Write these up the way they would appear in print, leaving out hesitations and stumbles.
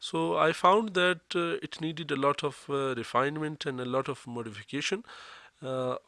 so I found that it needed a lot of refinement and a lot of modification.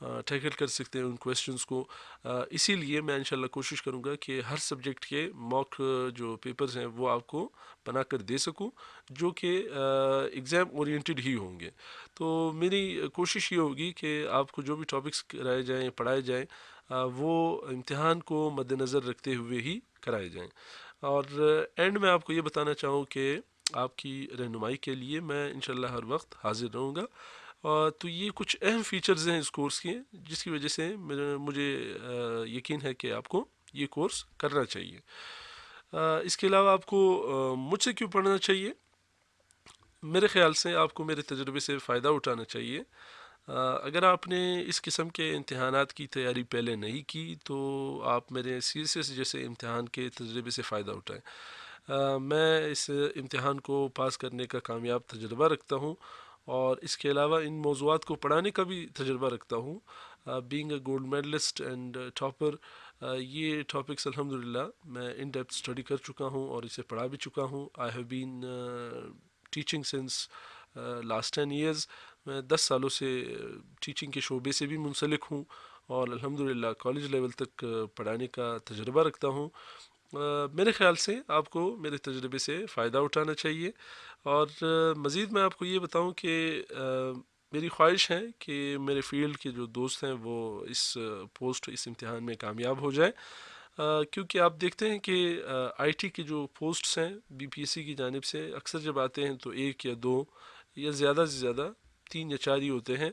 Tackle کر سکتے ہیں ان questions کو. اسی لیے میں انشاءاللہ کوشش کروں گا کہ ہر سبجیکٹ کے موک جو پیپرز ہیں وہ آپ کو بنا کر دے سکوں جو کہ ایگزام اورینٹڈ ہی ہوں گے. تو میری کوشش یہ ہوگی کہ آپ کو جو بھی ٹاپکس کرائے جائیں پڑھائے جائیں وہ امتحان کو مد نظر رکھتے ہوئے ہی کرائے جائیں. اور اینڈ میں آپ کو یہ بتانا چاہوں کہ آپ کی رہنمائی کے لیے میں انشاءاللہ ہر وقت حاضر رہوں گا. تو یہ کچھ اہم فیچرز ہیں اس کورس کے جس کی وجہ سے مجھے یقین ہے کہ آپ کو یہ کورس کرنا چاہیے. اس کے علاوہ آپ کو مجھ سے کیوں پڑھنا چاہیے؟ میرے خیال سے آپ کو میرے تجربے سے فائدہ اٹھانا چاہیے. اگر آپ نے اس قسم کے امتحانات کی تیاری پہلے نہیں کی تو آپ میرے سی ایس ایس جیسے امتحان کے تجربے سے فائدہ اٹھائیں. میں اس امتحان کو پاس کرنے کا کامیاب تجربہ رکھتا ہوں اور اس کے علاوہ ان موضوعات کو پڑھانے کا بھی تجربہ رکھتا ہوں. Being a gold medalist and topper یہ ٹاپکس الحمدللہ میں ان ڈیپتھ اسٹڈی کر چکا ہوں اور اسے پڑھا بھی چکا ہوں. I have been teaching since last 10 years. میں 10 سالوں سے ٹیچنگ کے شعبے سے بھی منسلک ہوں اور الحمدللہ کالج لیول تک پڑھانے کا تجربہ رکھتا ہوں. میرے خیال سے آپ کو میرے تجربے سے فائدہ اٹھانا چاہیے. اور مزید میں آپ کو یہ بتاؤں کہ میری خواہش ہے کہ میرے فیلڈ کے جو دوست ہیں وہ اس امتحان میں کامیاب ہو جائیں. کیونکہ آپ دیکھتے ہیں کہ آئی ٹی کے جو پوسٹس ہیں بی پی ایس سی کی جانب سے اکثر جب آتے ہیں تو 1 یا 2 یا زیادہ سے زیادہ 3 یا 4 ہی ہوتے ہیں.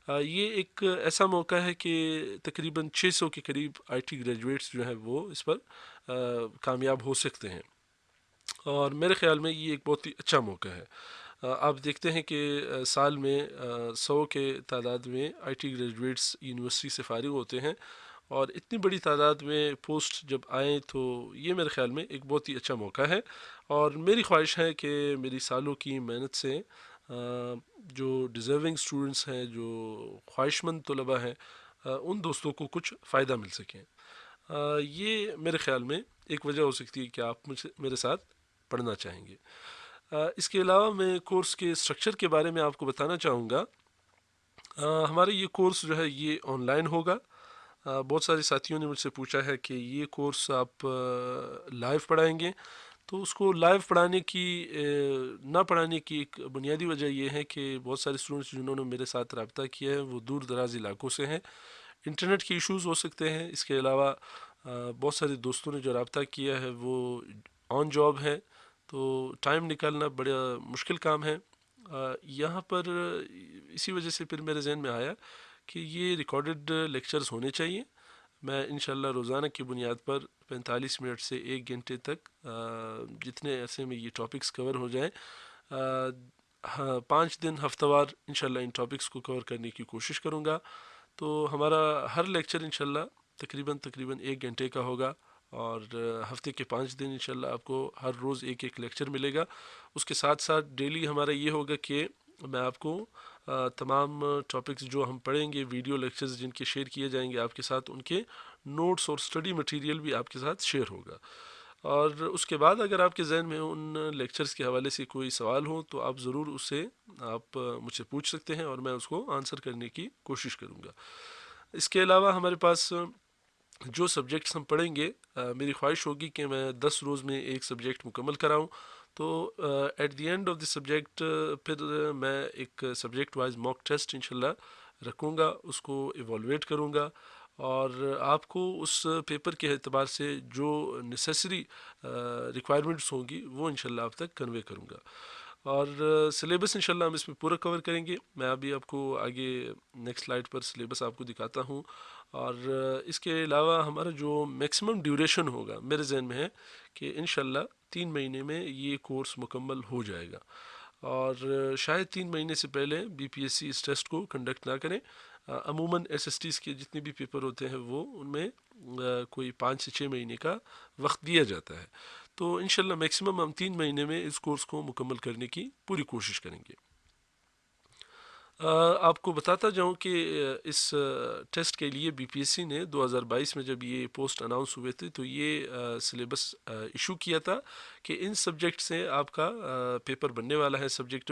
یہ ایک ایسا موقع ہے کہ تقریباً 600 کے قریب آئی ٹی گریجویٹس جو ہیں وہ اس پر کامیاب ہو سکتے ہیں اور میرے خیال میں یہ ایک بہت ہی اچھا موقع ہے. آپ دیکھتے ہیں کہ سال میں 100 کے تعداد میں آئی ٹی گریجویٹس یونیورسٹی سے فارغ ہوتے ہیں اور اتنی بڑی تعداد میں پوسٹ جب آئیں تو یہ میرے خیال میں ایک بہت ہی اچھا موقع ہے. اور میری خواہش ہے کہ میری سالوں کی محنت سے جو ڈیزرونگ اسٹوڈنٹس ہیں جو خواہش مند طلباء ہیں ان دوستوں کو کچھ فائدہ مل سکیں. یہ میرے خیال میں ایک وجہ ہو سکتی ہے کہ آپ میرے ساتھ پڑھنا چاہیں گے. اس کے علاوہ میں کورس کے اسٹرکچر کے بارے میں آپ کو بتانا چاہوں گا. ہمارا یہ کورس جو ہے یہ آن لائن ہوگا. بہت سارے ساتھیوں نے مجھ سے پوچھا ہے کہ یہ کورس آپ لائیو پڑھائیں گے تو اس کو لائیو پڑھانے کی نہ پڑھانے کی ایک بنیادی وجہ یہ ہے کہ بہت سارے اسٹوڈنٹس جنہوں نے میرے ساتھ رابطہ کیا ہے وہ دور دراز علاقوں سے ہیں. انٹرنیٹ کے ایشوز ہو سکتے ہیں. اس کے علاوہ بہت سارے دوستوں نے جو رابطہ کیا ہے وہ آن جاب ہے تو ٹائم نکالنا بڑا مشکل کام ہے. یہاں پر اسی وجہ سے پھر میرے ذہن میں آیا کہ یہ ریکارڈڈ لیکچرز ہونے چاہیے. میں انشاءاللہ روزانہ کی بنیاد پر 45 منٹ سے 1 گھنٹے تک جتنے عرصے میں یہ ٹاپکس کور ہو جائیں 5 دن ہفتہ وار انشاءاللہ ان ٹاپکس کو کور کرنے کی کوشش کروں گا. تو ہمارا ہر لیکچر انشاءاللہ تقریباً 1 گھنٹے کا ہوگا اور ہفتے کے 5 دن انشاءاللہ آپ کو ہر روز ایک لیکچر ملے گا. اس کے ساتھ ساتھ ڈیلی ہمارا یہ ہوگا کہ میں آپ کو تمام ٹاپکس جو ہم پڑھیں گے ویڈیو لیکچرز جن کے شیئر کیے جائیں گے آپ کے ساتھ ان کے نوٹس اور اسٹڈی مٹیریل بھی آپ کے ساتھ شیئر ہوگا. اور اس کے بعد اگر آپ کے ذہن میں ان لیکچرز کے حوالے سے کوئی سوال ہو تو آپ ضرور اسے آپ مجھ سے پوچھ سکتے ہیں اور میں اس کو آنسر کرنے کی کوشش کروں گا. اس کے علاوہ ہمارے پاس جو سبجیکٹس ہم پڑھیں گے میری خواہش ہوگی کہ میں 10 روز میں ایک سبجیکٹ مکمل کراؤں. تو at the end of the subject پھر میں ایک سبجیکٹ وائز موک ٹیسٹ انشاءاللہ رکھوں گا, اس کو ایوالویٹ کروں گا اور آپ کو اس پیپر کے اعتبار سے جو نیسیسری ریکوائرمنٹس ہوں گی وہ انشاءاللہ آپ تک کنوے کروں گا. اور سلیبس انشاءاللہ ہم اس میں پورا کور کریں گے. میں ابھی آپ کو آگے نیکسٹ سلائڈ پر سلیبس آپ کو دکھاتا ہوں. اور اس کے علاوہ ہمارا جو میکسیمم ڈیوریشن ہوگا میرے ذہن میں ہے کہ انشاءاللہ 3 مہینے میں یہ کورس مکمل ہو جائے گا اور شاید 3 مہینے سے پہلے بی پی ایس سی اس ٹیسٹ کو کنڈکٹ نہ کریں. عموماً ایس ایس ٹیز کے جتنے بھی پیپر ہوتے ہیں وہ ان میں کوئی 5 سے 6 مہینے کا وقت دیا جاتا ہے. تو انشاءاللہ میکسیمم ہم 3 مہینے میں اس کورس کو مکمل کرنے کی پوری کوشش کریں گے. آپ کو بتاتا جاؤں کہ اس ٹیسٹ کے لیے بی پی ایس سی نے 2022 میں جب یہ پوسٹ اناؤنس ہوئے تھے تو یہ سلیبس ایشو کیا تھا کہ ان سبجیکٹ سے آپ کا پیپر بننے والا ہے. سبجیکٹ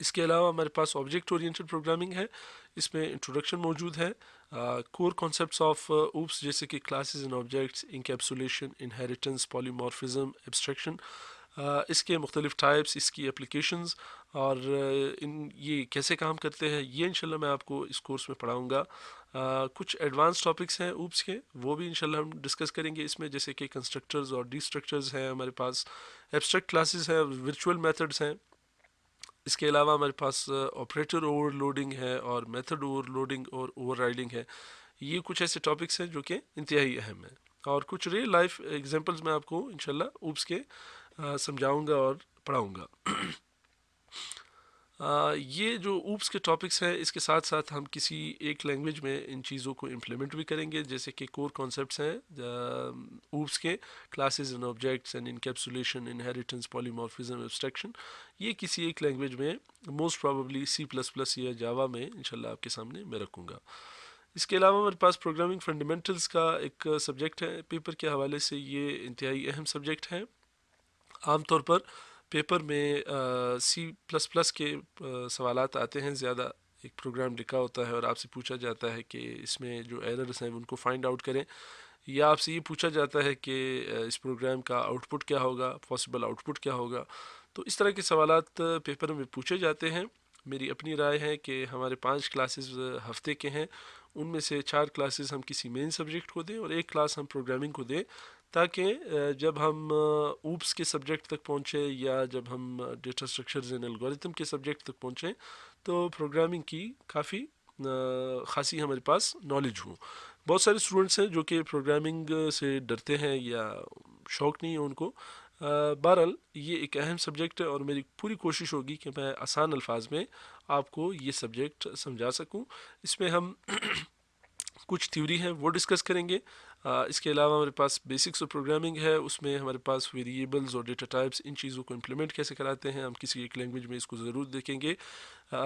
اس کے علاوہ ہمارے پاس آبجیکٹ اورینٹڈ پروگرامنگ ہے، اس میں انٹروڈکشن موجود ہے، کور کانسیپٹس آف اوپس جیسے کہ classes and objects, encapsulation, inheritance, polymorphism, abstraction, اس کے مختلف ٹائپس، اس کی اپلیکیشنز، اور یہ کیسے کام کرتے ہیں، یہ انشاءاللہ میں آپ کو اس کورس میں پڑھاؤں گا۔ کچھ ایڈوانس ٹاپکس ہیں اوپس کے، وہ بھی انشاءاللہ ہم ڈسکس کریں گے اس میں، جیسے کہ کنسٹرکٹرز اور ڈی اسٹرکچرز ہیں ہمارے پاس، ایبسٹریکٹ کلاسز ہیں، ورچوئل میتھڈس ہیں، اس کے علاوہ ہمارے پاس آپریٹر اوور لوڈنگ ہے اور میتھڈ اوور لوڈنگ اور اوور رائڈنگ ہے۔ یہ کچھ ایسے ٹاپکس ہیں جو کہ انتہائی اہم ہیں، اور کچھ ریئل لائف ایگزامپلز میں آپ کو انشاءاللہ اوپس کے سمجھاؤں گا اور پڑھاؤں گا۔ یہ جو اوپس کے ٹاپکس ہیں، اس کے ساتھ ساتھ ہم کسی ایک لینگویج میں ان چیزوں کو امپلیمنٹ بھی کریں گے، جیسے کہ کور کانسیپٹس ہیں اوپس کے، classes and objects and encapsulation, inheritance, polymorphism, abstraction, یہ کسی ایک لینگویج میں موسٹ پرابیبلی C++ یا جاوا میں انشاءاللہ آپ کے سامنے میں رکھوں گا۔ اس کے علاوہ ہمارے پاس پروگرامنگ فنڈامنٹلز کا ایک سبجیکٹ ہے، پیپر کے حوالے سے یہ انتہائی اہم سبجیکٹ ہے۔ عام طور پر پیپر میں C++ کے سوالات آتے ہیں زیادہ، ایک پروگرام لکھا ہوتا ہے اور آپ سے پوچھا جاتا ہے کہ اس میں جو ایررز ہیں ان کو فائنڈ آؤٹ کریں، یا آپ سے یہ پوچھا جاتا ہے کہ اس پروگرام کا آؤٹ پٹ کیا ہوگا، پاسبل آؤٹ پٹ کیا ہوگا۔ تو اس طرح کے سوالات پیپر میں پوچھے جاتے ہیں۔ میری اپنی رائے ہے کہ ہمارے 5 کلاسز ہفتے کے ہیں، ان میں سے 4 کلاسز ہم کسی مین سبجیکٹ کو دیں اور 1 کلاس ہم پروگرامنگ کو دیں، تاکہ جب ہم اوپس کے سبجیکٹ تک پہنچے یا جب ہم ڈیٹا اسٹرکچرز اینڈ الگورتھم کے سبجیکٹ تک پہنچیں تو پروگرامنگ کی کافی خاصی ہمارے پاس نالج ہو۔ بہت سارے اسٹوڈنٹس ہیں جو کہ پروگرامنگ سے ڈرتے ہیں یا شوق نہیں ہے ان کو۔ بہرحال یہ ایک اہم سبجیکٹ ہے اور میری پوری کوشش ہوگی کہ میں آسان الفاظ میں آپ کو یہ سبجیکٹ سمجھا سکوں۔ اس میں ہم کچھ تھیوری ہیں وہ ڈسکس کریں گے۔ اس کے علاوہ ہمارے پاس بیسکس آف پروگرامنگ ہے، اس میں ہمارے پاس ویریبلز اور ڈیٹا ٹائپس، ان چیزوں کو امپلیمنٹ کیسے کراتے ہیں، ہم کسی ایک لینگویج میں اس کو ضرور دیکھیں گے۔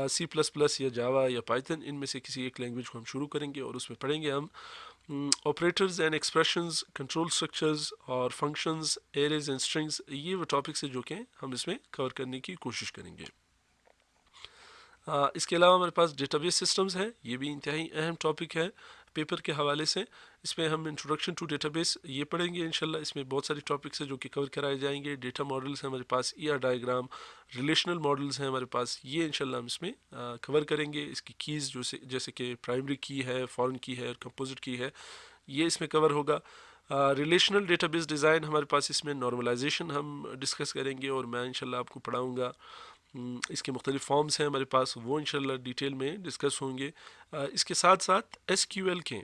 C++ یا جاوا یا پائتھن، ان میں سے کسی ایک لینگویج کو ہم شروع کریں گے اور اس میں پڑھیں گے ہم operators and expressions, control structures اور فنکشنز، ایریز اینڈ اسٹرنگز، یہ وہ ٹاپکس ہیں جو کہ ہم اس میں کور کرنے کی کوشش کریں گے۔ اس کے علاوہ ہمارے پاس ڈیٹا بیس سسٹمز ہیں، یہ بھی انتہائی اہم ٹاپک ہے پیپر کے حوالے سے۔ اس میں ہم انٹروڈکشن ٹو ڈیٹا بیس یہ پڑھیں گے انشاءاللہ۔ اس میں بہت ساری ٹاپکس ہیں جو کہ کور کرائے جائیں گے۔ ڈیٹا ماڈلز ہیں ہمارے پاس، ڈائیگرام، ریلیشنل ماڈلز ہیں ہمارے پاس، یہ انشاءاللہ ہم اس میں کور کریں گے۔ اس کی کیز جیسے کہ پرائمری کی ہے، فارن کی ہے اور کمپوزٹ کی ہے، یہ اس میں کور ہوگا۔ ریلیشنل ڈیٹا بیس ڈیزائن ہمارے پاس، اس میں نارملائزیشن ہم ڈسکس کریں گے اور میں انشاءاللہ آپ کو پڑھاؤں گا۔ اس کے مختلف فارمز ہیں ہمارے پاس، وہ انشاءاللہ ڈیٹیل میں ڈسکس ہوں گے۔ اس کے ساتھ ساتھ SQL کے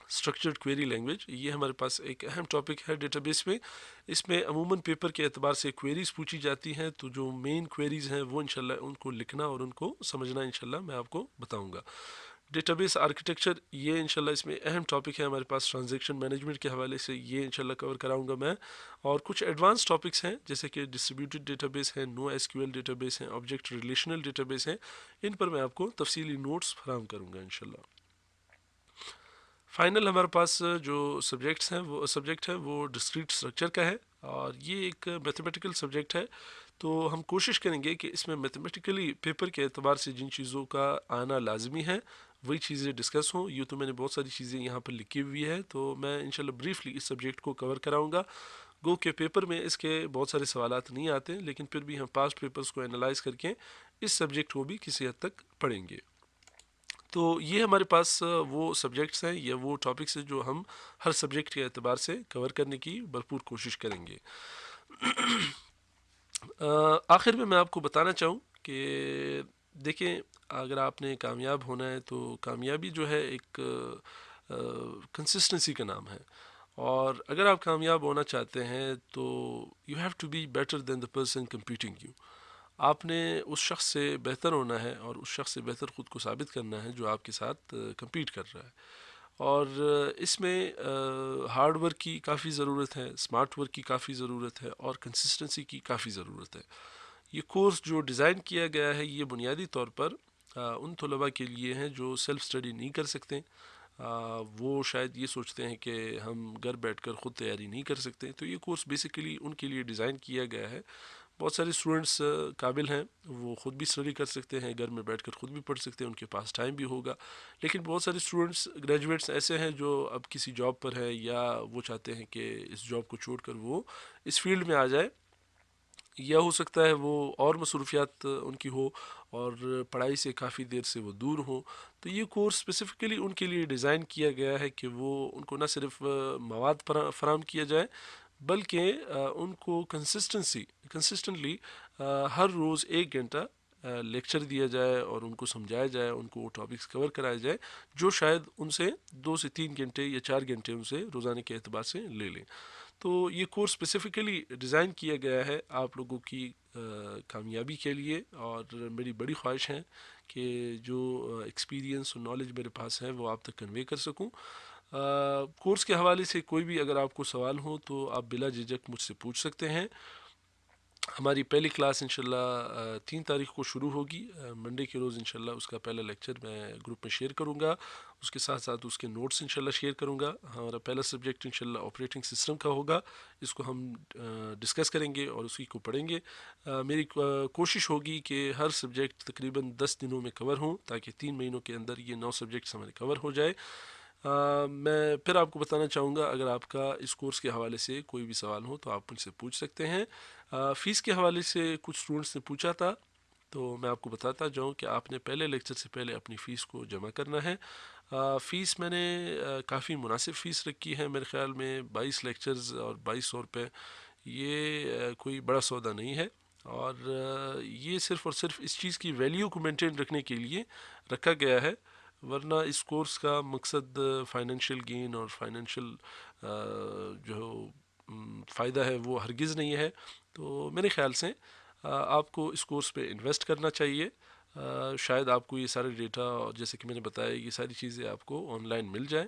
اسٹرکچرڈ کویری لینگویج، یہ ہمارے پاس ایک اہم ٹاپک ہے ڈیٹا بیس میں۔ اس میں عموماً پیپر کے اعتبار سے کویریز پوچھی جاتی ہیں، تو جو مین کویریز ہیں وہ انشاءاللہ ان کو لکھنا اور ان کو سمجھنا انشاءاللہ میں آپ کو بتاؤں گا۔ ڈیٹا بیس آرکیٹیکچر، یہ انشاءاللہ اس میں اہم ٹاپک ہے ہمارے پاس، ٹرانزیکشن مینجمنٹ کے حوالے سے یہ انشاءاللہ کور کراؤں گا میں۔ اور کچھ ایڈوانس ٹاپکس ہیں جیسے کہ ڈسٹریبیوٹیڈ ڈیٹا بیس ہیں، NoSQL ڈیٹا بیس ہیں، آبجیکٹ ریلیشنل ڈیٹا بیس ہیں، ان پر میں آپ کو تفصیلی نوٹس فراہم کروں گا انشاءاللہ۔ فائنل ہمارے پاس جو سبجیکٹ ہے وہ ڈسکریٹ اسٹرکچر کا ہے، اور یہ ایک میتھمیٹیکل سبجیکٹ ہے، تو ہم کوشش کریں گے کہ اس میں میتھمیٹیکلی پیپر کے اعتبار سے جن چیزوں کا آنا لازمی ہے وہی چیزیں ڈسکس ہوں۔ یوں تو میں نے بہت ساری چیزیں یہاں پر لکھی ہوئی ہے، تو میں انشاءاللہ بریفلی اس سبجیکٹ کو کور کراؤں گا۔ گو کہ پیپر میں اس کے بہت سارے سوالات نہیں آتے، لیکن پھر بھی ہم پاسٹ پیپرز کو انالائز کر کے اس سبجیکٹ کو بھی کسی حد تک پڑھیں گے۔ تو یہ ہمارے پاس وہ سبجیکٹس ہیں یا وہ ٹاپکس ہیں جو ہم ہر سبجیکٹ کے اعتبار سے کور کرنے کی بھرپور کوشش کریں گے۔ آخر میں آپ کو بتانا چاہوں کہ دیکھیں، اگر آپ نے کامیاب ہونا ہے تو کامیابی جو ہے ایک کنسسٹنسی کا نام ہے، اور اگر آپ کامیاب ہونا چاہتے ہیں تو you have to be better than the person competing you. آپ نے اس شخص سے بہتر ہونا ہے اور اس شخص سے بہتر خود کو ثابت کرنا ہے جو آپ کے ساتھ کمپیٹ کر رہا ہے، اور اس میں ہارڈ ورک کی کافی ضرورت ہے، اسمارٹ ورک کی کافی ضرورت ہے، اور کنسسٹنسی کی کافی ضرورت ہے۔ یہ کورس جو ڈیزائن کیا گیا ہے یہ بنیادی طور پر ان طلباء کے لیے ہیں جو سیلف اسٹڈی نہیں کر سکتے، وہ شاید یہ سوچتے ہیں کہ ہم گھر بیٹھ کر خود تیاری نہیں کر سکتے، تو یہ کورس بیسیکلی ان کے لیے ڈیزائن کیا گیا ہے۔ بہت سارے اسٹوڈنٹس قابل ہیں، وہ خود بھی اسٹڈی کر سکتے ہیں، گھر میں بیٹھ کر خود بھی پڑھ سکتے ہیں، ان کے پاس ٹائم بھی ہوگا. لیکن بہت سارے اسٹوڈنٹس گریجویٹس ایسے ہیں جو اب کسی جاب پر ہے، یا وہ چاہتے ہیں کہ اس جاب کو چھوڑ کر وہ اس فیلڈ میں آ جائے، یا ہو سکتا ہے وہ اور مصروفیات ان کی ہو اور پڑھائی سے کافی دیر سے وہ دور ہوں. تو یہ کورس اسپیسیفکلی ان کے لیے ڈیزائن کیا گیا ہے کہ وہ ان کو نہ صرف مواد فراہم کیا جائے، بلکہ ان کو کنسسٹنٹلی ہر روز 1 گھنٹہ لیکچر دیا جائے اور ان کو سمجھایا جائے، ان کو وہ ٹاپکس کور کرائے جائے جو شاید ان سے 2 سے 3 گھنٹے یا 4 گھنٹے ان سے روزانے کے اعتبار سے لے لیں. تو یہ کورس اسپیسیفکلی ڈیزائن کیا گیا ہے آپ لوگوں کی کامیابی کے لیے، اور میری بڑی خواہش ہے کہ جو ایکسپیرینس اور نالج میرے پاس ہے وہ آپ تک کنوے کر سکوں. کورس کے حوالے سے کوئی بھی اگر آپ کو سوال ہو تو آپ بلا جھجک مجھ سے پوچھ سکتے ہیں. ہماری پہلی کلاس انشاءاللہ 3 تاریخ کو شروع ہوگی، منڈے کے روز انشاءاللہ اس کا پہلا لیکچر میں گروپ میں شیئر کروں گا، اس کے ساتھ ساتھ اس کے نوٹس انشاءاللہ شیئر کروں گا. ہمارا پہلا سبجیکٹ انشاءاللہ آپریٹنگ سسٹم کا ہوگا، اس کو ہم ڈسکس کریں گے اور اسی کو پڑھیں گے. میری کوشش ہوگی کہ ہر سبجیکٹ تقریباً 10 دنوں میں کور ہوں، تاکہ 3 مہینوں کے اندر یہ 9 سبجیکٹس ہمارے کور ہو جائے. میں پھر آپ کو بتانا چاہوں گا، اگر آپ کا اس کورس کے حوالے سے کوئی بھی سوال ہو تو آپ مجھ سے پوچھ سکتے ہیں. فیس کے حوالے سے کچھ اسٹوڈنٹس نے پوچھا تھا، تو میں آپ کو بتاتا جاؤں کہ آپ نے پہلے لیکچر سے پہلے اپنی فیس کو جمع کرنا ہے. فیس میں نے کافی مناسب فیس رکھی ہے، میرے خیال میں 22 لیکچرز اور 2200 روپے، یہ کوئی بڑا سودا نہیں ہے. اور یہ صرف اور صرف اس چیز کی ویلیو کو مینٹین رکھنے کے لیے رکھا گیا ہے، ورنہ اس کورس کا مقصد فائنینشیل گین اور فائنینشیل جو فائدہ ہے وہ ہرگز نہیں ہے. تو میرے خیال سے آپ کو اس کورس پہ انویسٹ کرنا چاہیے. شاید آپ کو یہ سارے ڈیٹا، اور جیسے کہ میں نے بتایا، یہ ساری چیزیں آپ کو آن لائن مل جائیں،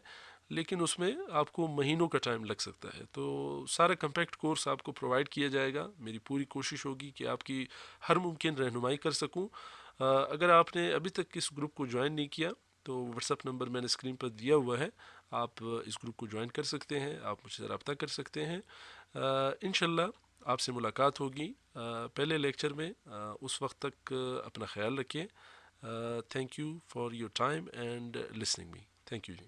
لیکن اس میں آپ کو مہینوں کا ٹائم لگ سکتا ہے. تو سارا کمپیکٹ کورس آپ کو پرووائڈ کیا جائے گا. میری پوری کوشش ہوگی کہ آپ کی ہر ممکن رہنمائی کر سکوں. اگر آپ نے ابھی تک اس گروپ کو جوائن نہیں کیا تو واٹس اپ نمبر میں نے اسکرین پر دیا ہوا ہے، آپ اس گروپ کو جوائن کر سکتے ہیں، آپ مجھ سے رابطہ کر سکتے ہیں. انشاءاللہ آپ سے ملاقات ہوگی پہلے لیکچر میں. اس وقت تک اپنا خیال رکھیں. Thank you for your time and listening me. Thank you G.